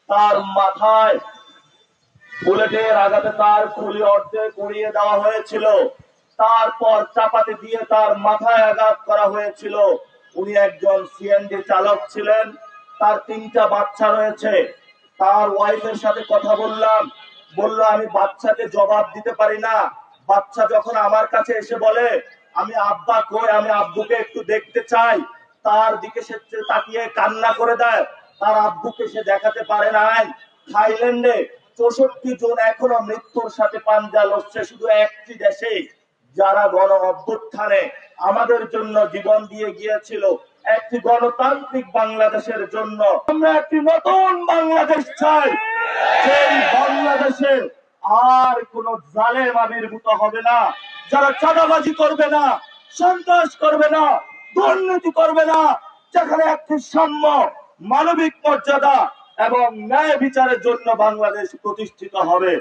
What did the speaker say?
তার মাথায় বুলেটের আঘাতে তার খুলি অর্ধেক উড়িয়ে দেওয়া হয়েছিল, তারপর চাপাতি দিয়ে তার মাথায় আঘাত করা হয়েছিল। উনি একজন সিএনজি চালক ছিলেন, তার 3টা বাচ্চা রয়েছে। তার ওয়াইফের সাথে কথা বললাম, বলল আমি বাচ্চাকে জবাব দিতে পারি না। বাচ্চা যখন আমার কাছে এসে বলে আমি আব্বা কই, আমি আব্বুকে একটু দেখতে চাই, তার দিকে সে তাকিয়ে কান্না করে দেয়। তার আব্বুকে সে দেখাতে পারে নাই। থাইল্যান্ডে 64 জন এখনো মৃত্যুর সাথে পাঞ্জা লড়ছে, শুধু একটি দেশে, যারা গণ অভ্যুত্থানে আমাদের জন্য জীবন দিয়ে গিয়েছিল, একটি গণতান্ত্রিক বাংলাদেশের জন্য। আমরা একটি নতুন বাংলাদেশ চাই, সেই বাংলাদেশে আর কোন জালেম আবির্ভূত হবে না, যারা চাঁদাবাজি করবে না, সন্ত্রাস করবে না, দুর্নীতি করবে না, যেখানে একটি সাম্য, মানবিক মর্যাদা এবং ন্যায় বিচারের জন্য বাংলাদেশ প্রতিষ্ঠিত হবে।